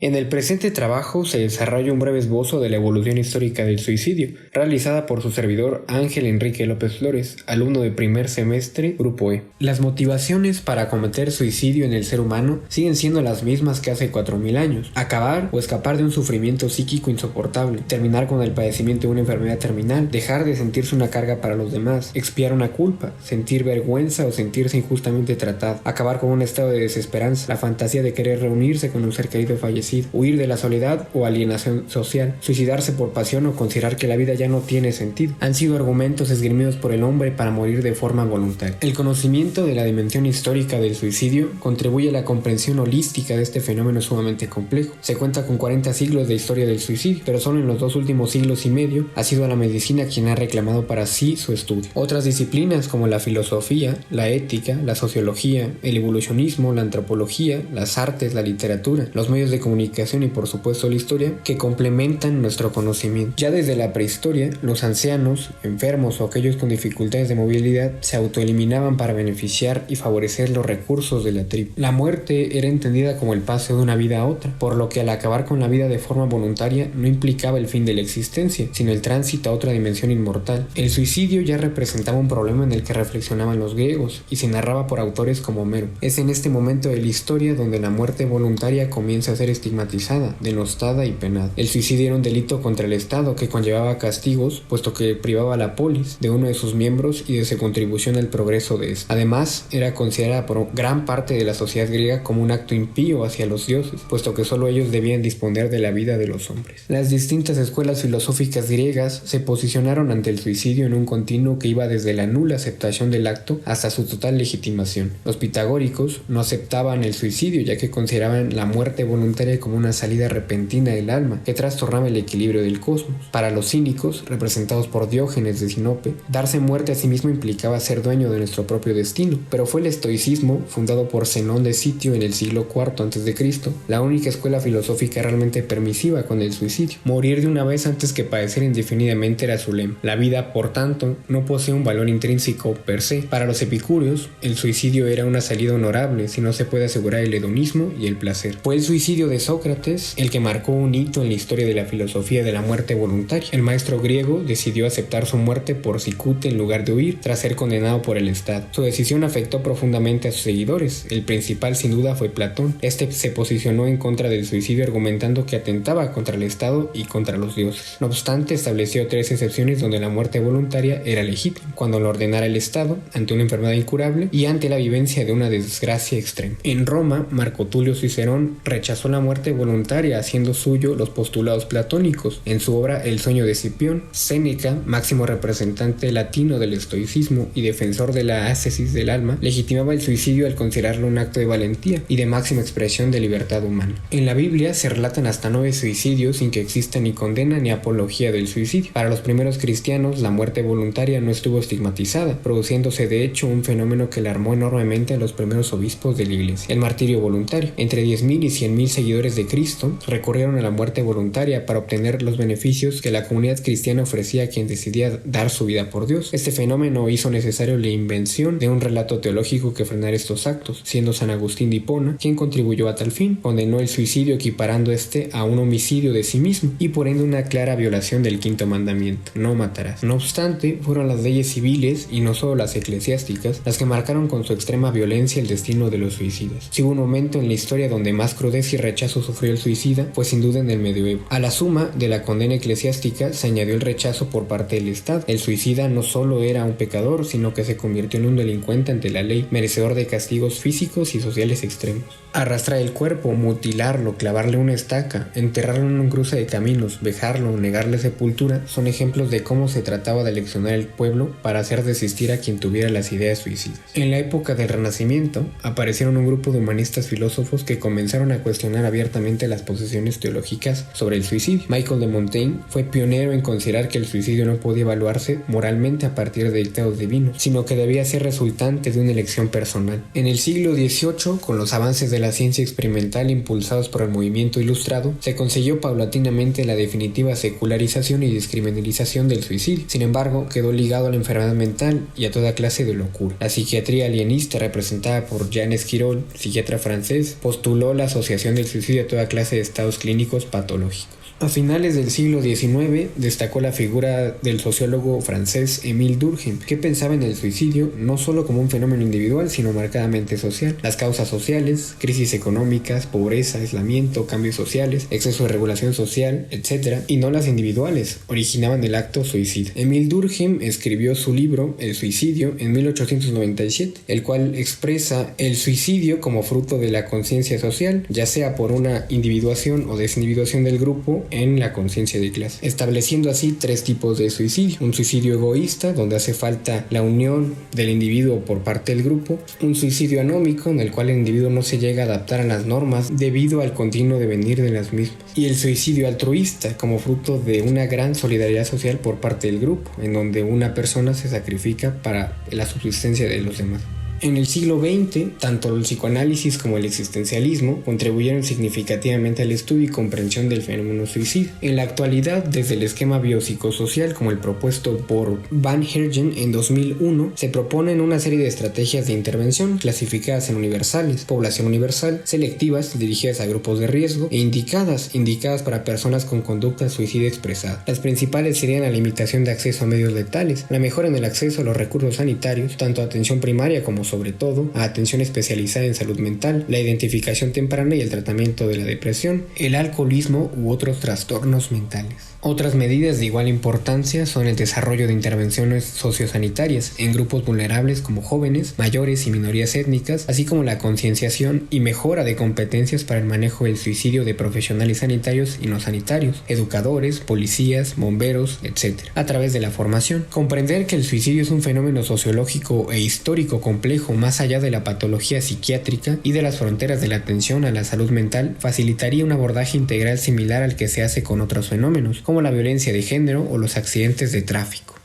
En el presente trabajo se desarrolla un breve esbozo de la evolución histórica del suicidio, realizada por su servidor Ángel Enrique López Flores, alumno de primer semestre, Grupo E. Las motivaciones para cometer suicidio en el ser humano siguen siendo las mismas que hace 4000 años: acabar o escapar de un sufrimiento psíquico insoportable, terminar con el padecimiento de una enfermedad terminal, dejar de sentirse una carga para los demás, expiar una culpa, sentir vergüenza o sentirse injustamente tratado, acabar con un estado de desesperanza, la fantasía de querer reunirse con un ser querido fallecido, huir de la soledad o alienación social, suicidarse por pasión o considerar que la vida ya no tiene sentido. Han sido argumentos esgrimidos por el hombre para morir de forma voluntaria. El conocimiento de la dimensión histórica del suicidio contribuye a la comprensión holística de este fenómeno sumamente complejo. Se cuenta con 40 siglos de historia del suicidio, pero solo en los 2 últimos siglos y medio ha sido la medicina quien ha reclamado para sí su estudio. Otras disciplinas como la filosofía, la ética, la sociología, el evolucionismo, la antropología, las artes, la literatura, los medios de comunicación y por supuesto la historia, que complementan nuestro conocimiento. Ya desde la prehistoria, los ancianos, enfermos o aquellos con dificultades de movilidad se autoeliminaban para beneficiar y favorecer los recursos de la tribu. La muerte era entendida como el paso de una vida a otra, por lo que al acabar con la vida de forma voluntaria no implicaba el fin de la existencia, sino el tránsito a otra dimensión inmortal. El suicidio ya representaba un problema en el que reflexionaban los griegos y se narraba por autores como Homero. Es en este momento de la historia donde la muerte voluntaria comienza a ser estigmatizada, denostada y penada. El suicidio era un delito contra el Estado que conllevaba castigos, puesto que privaba a la polis de uno de sus miembros y de su contribución al progreso de este. Además, era considerada por gran parte de la sociedad griega como un acto impío hacia los dioses, puesto que solo ellos debían disponer de la vida de los hombres. Las distintas escuelas filosóficas griegas se posicionaron ante el suicidio en un continuo que iba desde la nula aceptación del acto hasta su total legitimación. Los pitagóricos no aceptaban el suicidio, ya que consideraban la muerte voluntaria como una salida repentina del alma que trastornaba el equilibrio del cosmos. Para los cínicos, representados por Diógenes de Sinope, darse muerte a sí mismo implicaba ser dueño de nuestro propio destino, pero fue el estoicismo, fundado por Zenón de Sitio en el siglo IV a.C., la única escuela filosófica realmente permisiva con el suicidio. Morir de una vez antes que padecer indefinidamente era su lema. La vida, por tanto, no posee un valor intrínseco per se. Para los epicúreos, el suicidio era una salida honorable si no se puede asegurar el hedonismo y el placer. Fue el suicidio de Sócrates el que marcó un hito en la historia de la filosofía de la muerte voluntaria. El maestro griego decidió aceptar su muerte por cicuta en lugar de huir tras ser condenado por el Estado. Su decisión afectó profundamente a sus seguidores. El principal sin duda fue Platón. Este se posicionó en contra del suicidio argumentando que atentaba contra el Estado y contra los dioses. No obstante, estableció 3 excepciones donde la muerte voluntaria era legítima: cuando lo ordenara el Estado, ante una enfermedad incurable y ante la vivencia de una desgracia extrema. En Roma, Marco Tulio Cicerón rechazó la muerte voluntaria haciendo suyo los postulados platónicos. En su obra El sueño de Escipión, Séneca, máximo representante latino del estoicismo y defensor de la ascesis del alma, legitimaba el suicidio al considerarlo un acto de valentía y de máxima expresión de libertad humana. En la Biblia se relatan hasta 9 suicidios sin que exista ni condena ni apología del suicidio. Para los primeros cristianos, la muerte voluntaria no estuvo estigmatizada, produciéndose de hecho un fenómeno que alarmó enormemente a los primeros obispos de la Iglesia: el martirio voluntario. Entre 10.000 y 100.000 seguidores de Cristo recurrieron a la muerte voluntaria para obtener los beneficios que la comunidad cristiana ofrecía a quien decidía dar su vida por Dios. Este fenómeno hizo necesario la invención de un relato teológico que frenara estos actos, siendo San Agustín de Hipona quien contribuyó a tal fin. Condenó el suicidio equiparando este a un homicidio de sí mismo y por ende una clara violación del 5º mandamiento: no matarás. No obstante, fueron las leyes civiles y no solo las eclesiásticas las que marcaron con su extrema violencia el destino de los suicidas. Si hubo un momento en la historia donde más crudeza y rechazo sufrió el suicida, fue sin duda en el medioevo. A la suma de la condena eclesiástica se añadió el rechazo por parte del Estado. El suicida no solo era un pecador, sino que se convirtió en un delincuente ante la ley, merecedor de castigos físicos y sociales extremos. Arrastrar el cuerpo, mutilarlo, clavarle una estaca, enterrarlo en un cruce de caminos, vejarlo, negarle sepultura, son ejemplos de cómo se trataba de aleccionar el pueblo para hacer desistir a quien tuviera las ideas suicidas. En la época del Renacimiento, aparecieron un grupo de humanistas filósofos que comenzaron a cuestionar abiertamente las posiciones teológicas sobre el suicidio. Michel de Montaigne fue pionero en considerar que el suicidio no podía evaluarse moralmente a partir de dictados divinos, sino que debía ser resultante de una elección personal. En el siglo XVIII, con los avances de la ciencia experimental impulsados por el movimiento ilustrado, se consiguió paulatinamente la definitiva secularización y descriminalización del suicidio. Sin embargo, quedó ligado a la enfermedad mental y a toda clase de locura. La psiquiatría alienista, representada por Jean Esquirol, psiquiatra francés, postuló la asociación del suicidio a toda clase de estados clínicos patológicos. A finales del siglo XIX destacó la figura del sociólogo francés Émile Durkheim, que pensaba en el suicidio no solo como un fenómeno individual, sino marcadamente social. Las causas sociales, crisis económicas, pobreza, aislamiento, cambios sociales, exceso de regulación social, etc., y no las individuales, originaban el acto suicida. Émile Durkheim escribió su libro El suicidio en 1897, el cual expresa el suicidio como fruto de la conciencia social, ya sea por una individuación o desindividuación del grupo en la conciencia de clase, estableciendo así tres tipos de suicidio: un suicidio egoísta, donde hace falta la unión del individuo por parte del grupo; un suicidio anómico, en el cual el individuo no se llega a adaptar a las normas debido al continuo devenir de las mismas; y el suicidio altruista, como fruto de una gran solidaridad social por parte del grupo, en donde una persona se sacrifica para la subsistencia de los demás. En el siglo XX, tanto el psicoanálisis como el existencialismo contribuyeron significativamente al estudio y comprensión del fenómeno suicidio. En la actualidad, desde el esquema biopsicosocial como el propuesto por Van Hergen en 2001, se proponen una serie de estrategias de intervención clasificadas en universales, población universal, selectivas, dirigidas a grupos de riesgo, e indicadas para personas con conducta suicida expresada. Las principales serían la limitación de acceso a medios letales, la mejora en el acceso a los recursos sanitarios, tanto a atención primaria como sobre todo a atención especializada en salud mental, la identificación temprana y el tratamiento de la depresión, el alcoholismo u otros trastornos mentales. Otras medidas de igual importancia son el desarrollo de intervenciones sociosanitarias en grupos vulnerables como jóvenes, mayores y minorías étnicas, así como la concienciación y mejora de competencias para el manejo del suicidio de profesionales sanitarios y no sanitarios, educadores, policías, bomberos, etc. A través de la formación, comprender que el suicidio es un fenómeno sociológico e histórico complejo más allá de la patología psiquiátrica y de las fronteras de la atención a la salud mental facilitaría un abordaje integral similar al que se hace con otros fenómenos, como la violencia de género o los accidentes de tráfico.